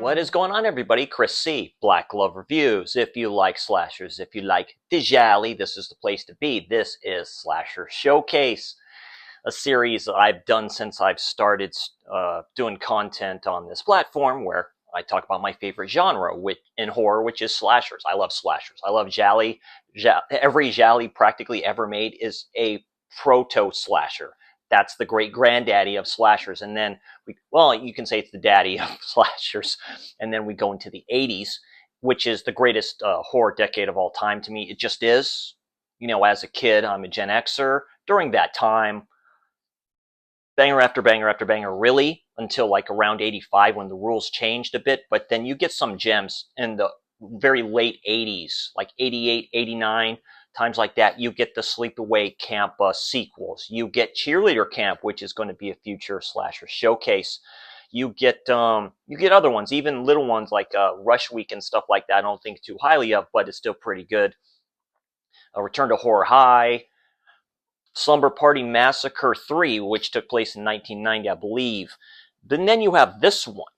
What is going on, everybody? Chris C, Black Glove Reviews. If you like slashers, if you like Dijali, this is the place to be. This is Slasher Showcase, a series I've done since I've started doing content on this platform, where I talk about my favorite genre in horror, which is slashers. I love slashers. I love Jali. Every Jali practically ever made is a proto-slasher. That's the great granddaddy of slashers. And then, you can say it's the daddy of slashers. And then we go into the 80s, which is the greatest horror decade of all time to me. It just is. You know, as a kid, I'm a Gen Xer. During that time, banger after banger after banger, really, until like around 85 when the rules changed a bit. But then you get some gems in the very late 80s, like 88, 89, times like that. You get the Sleepaway Camp sequels. You get Cheerleader Camp, which is going to be a future slasher showcase. You get other ones, even little ones like Rush Week and stuff like that. I don't think too highly of, but it's still pretty good. Return to Horror High, Slumber Party Massacre 3, which took place in 1990, I believe. But then you have this one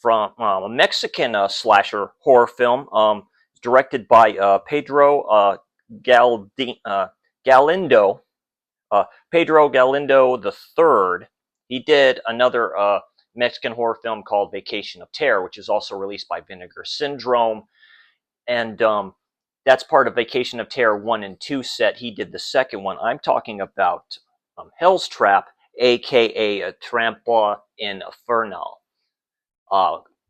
from a Mexican slasher horror film, directed by Pedro Galindo. Pedro Galindo III. He did another Mexican horror film called Vacation of Terror, which is also released by Vinegar Syndrome. And that's part of Vacation of Terror 1 and 2 set. He did the second one. I'm talking about Hell's Trap, a.k.a. Trampa Infernal.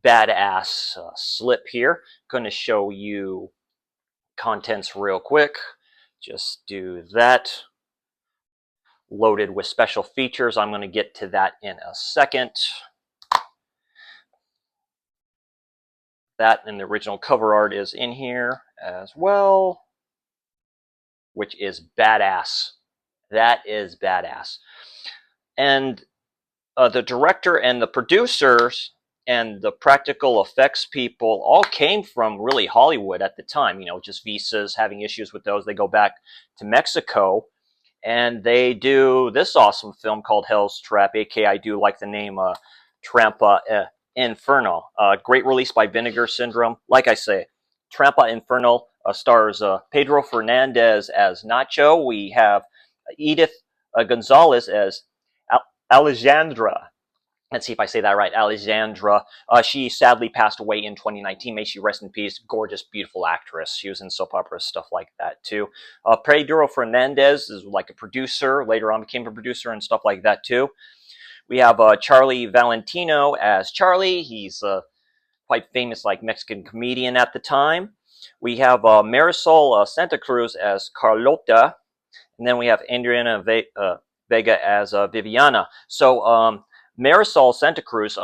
Badass slip here. Going to show you contents real quick. Just do that. Loaded with special features. I'm going to get to that in a second. That and the original cover art is in here as well, which is badass. That is badass. And the director and the producers and the practical effects people all came from really Hollywood at the time. You know, just visas, having issues with those. They go back to Mexico, and they do this awesome film called Hell's Trap, aka I do like the name Trampa Infernal. Great release by Vinegar Syndrome. Like I say, Trampa Infernal stars Pedro Fernandez as Nacho. We have Edith Gonzalez as Alejandra. Let's see if I say that right. Alejandra. She sadly passed away in 2019. May she rest in peace. Gorgeous, beautiful actress. She was in soap operas, stuff like that, too. Pedro Fernandez is like a producer. Later on became a producer and stuff like that, too. We have Charlie Valentino as Charlie. He's quite famous, like Mexican comedian at the time. We have Marisol Santa Cruz as Carlota. And then we have Adriana Vega as Viviana. So Marisol Santa Cruz,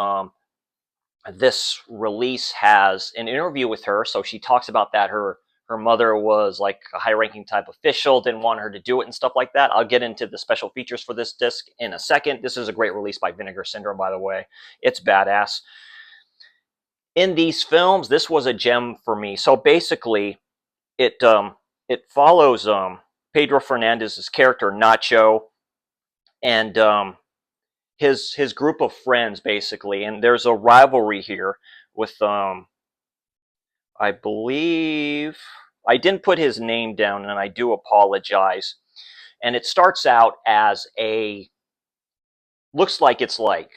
this release has an interview with her. So she talks about that her mother was like a high-ranking type official, didn't want her to do it and stuff like that. I'll get into the special features for this disc in a second. This is a great release by Vinegar Syndrome, by the way. It's badass. In these films, this was a gem for me. So basically, it follows Pedro Fernandez's character, Nacho, and his group of friends, basically. And there's a rivalry here with, I believe, I didn't put his name down, and I do apologize. And it starts out as looks like it's like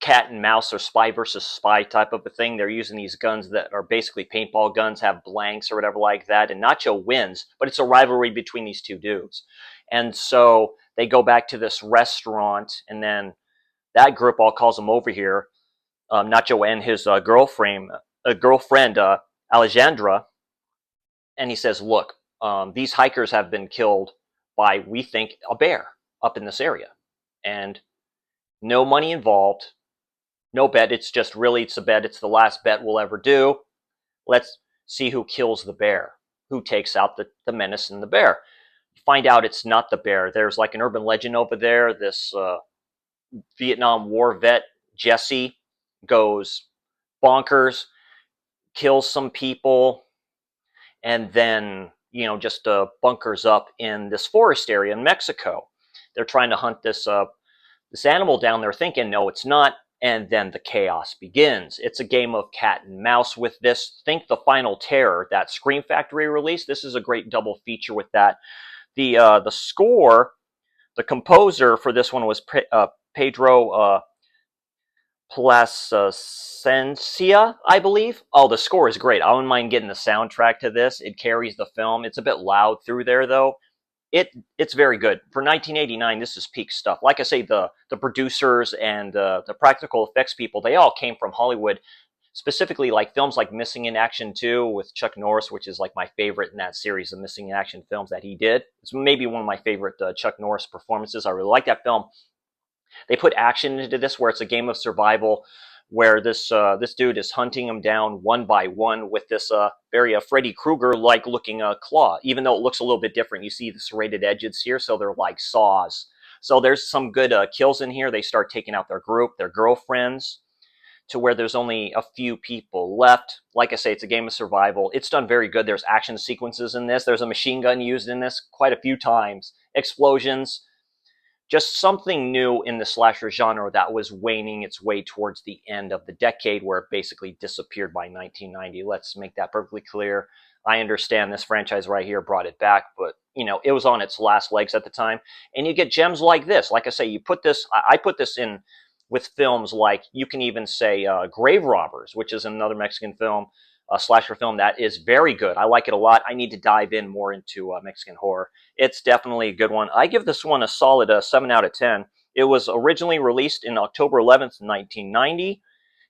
cat and mouse or spy versus spy type of a thing. They're using these guns that are basically paintball guns, have blanks or whatever like that. And Nacho wins, but it's a rivalry between these two dudes. And so they go back to this restaurant, and then that group all calls him over here, Nacho and his girlfriend, Alejandra. And he says, look, these hikers have been killed by, we think, a bear up in this area. And no money involved, no bet. It's just really, it's a bet. It's the last bet we'll ever do. Let's see who kills the bear, who takes out the menace in the bear. Find out it's not the bear. There's like an urban legend over there. This Vietnam War vet, Jesse, goes bonkers, kills some people, and then, you know, just bunkers up in this forest area in Mexico. They're trying to hunt this animal down. They're thinking, no, it's not. and then the chaos begins. It's a game of cat and mouse with this. Think the Final Terror, that Scream Factory release. This is a great double feature with that. The score, the composer for this one was Pedro Plasencia, I believe. Oh, the score is great. I wouldn't mind getting the soundtrack to this. It carries the film. It's a bit loud through there, though. It's very good. For 1989, this is peak stuff. Like I say, the producers and the practical effects people, they all came from Hollywood. Specifically, like films like Missing in Action 2 with Chuck Norris, which is like my favorite in that series of Missing in Action films that he did. It's maybe one of my favorite Chuck Norris performances. I really like that film. They put action into this where it's a game of survival where this dude is hunting them down one by one with this very Freddy Krueger like looking claw. Even though it looks a little bit different, you see the serrated edges here, so they're like saws. So there's some good kills in here. They start taking out their group, their girlfriends, to where there's only a few people left. Like I say, it's a game of survival. It's done very good. There's action sequences in this. There's a machine gun used in this quite a few times. Explosions. Just something new in the slasher genre that was waning its way towards the end of the decade, where it basically disappeared by 1990. Let's make that perfectly clear. I understand this franchise right here brought it back, but it was on its last legs at the time. And you get gems like this. Like I say, I put this in with films like, you can even say Grave Robbers, which is another Mexican film, a slasher film that is very good. I like it a lot. I need to dive in more into Mexican horror. It's definitely a good one. I give this one a solid 7 out of 10. It was originally released in October 11th, 1990.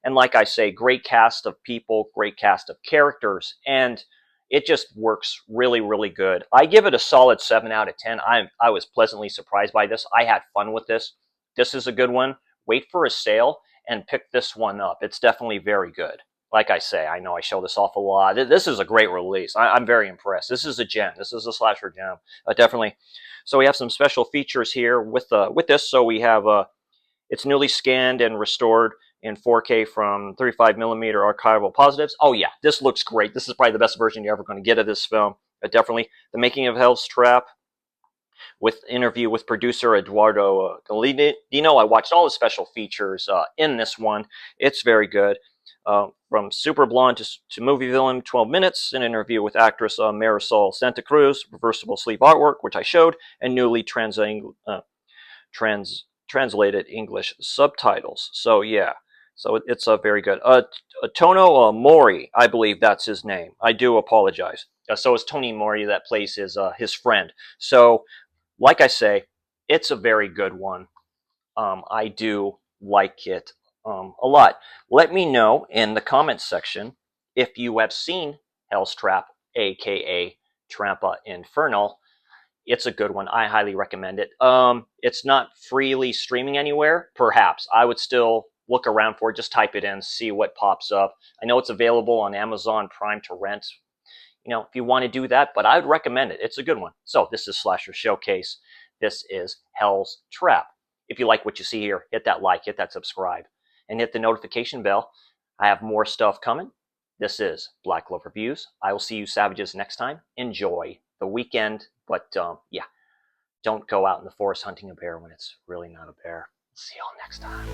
And like I say, great cast of people, great cast of characters, and it just works really, really good. I give it a solid 7 out of 10. I was pleasantly surprised by this. I had fun with this. This is a good one. Wait for a sale and pick this one up. It's definitely very good. Like I say, I know I show this off a lot. This is a great release. I'm very impressed. This is a gem. This is a slasher gem, definitely. So we have some special features here with this. So we have it's newly scanned and restored in 4K from 35 millimeter archival positives. Oh yeah, this looks great. This is probably the best version you're ever going to get of this film. Definitely. The Making of Hell's Trap, with interview with producer Eduardo Galidino. I watched all the special features in this one. It's very good. From Super Blonde to Movie Villain, 12 minutes, an interview with actress Marisol Santa Cruz, reversible sleeve artwork, which I showed, and newly translated English subtitles. So yeah, so it's very good. Tono Mori, I believe that's his name. I do apologize. So is Tony Mori, that plays his friend. So like I say, it's a very good one. I do like it a lot. Let me know in the comments section if you have seen Hell's Trap, aka Trampa Infernal. It's a good one. I highly recommend it. It's not freely streaming anywhere. Perhaps I would still look around for it. Just type it in, see what pops up. I know it's available on Amazon Prime to rent. If you want to do that, but I would recommend it. It's a good one. So this is Slasher Showcase. This is Hell's Trap. If you like what you see here, hit that like, hit that subscribe, and hit the notification bell. I have more stuff coming. This is Black Glove Reviews. I will see you savages next time. Enjoy the weekend, but yeah, don't go out in the forest hunting a bear when it's really not a bear. See y'all next time.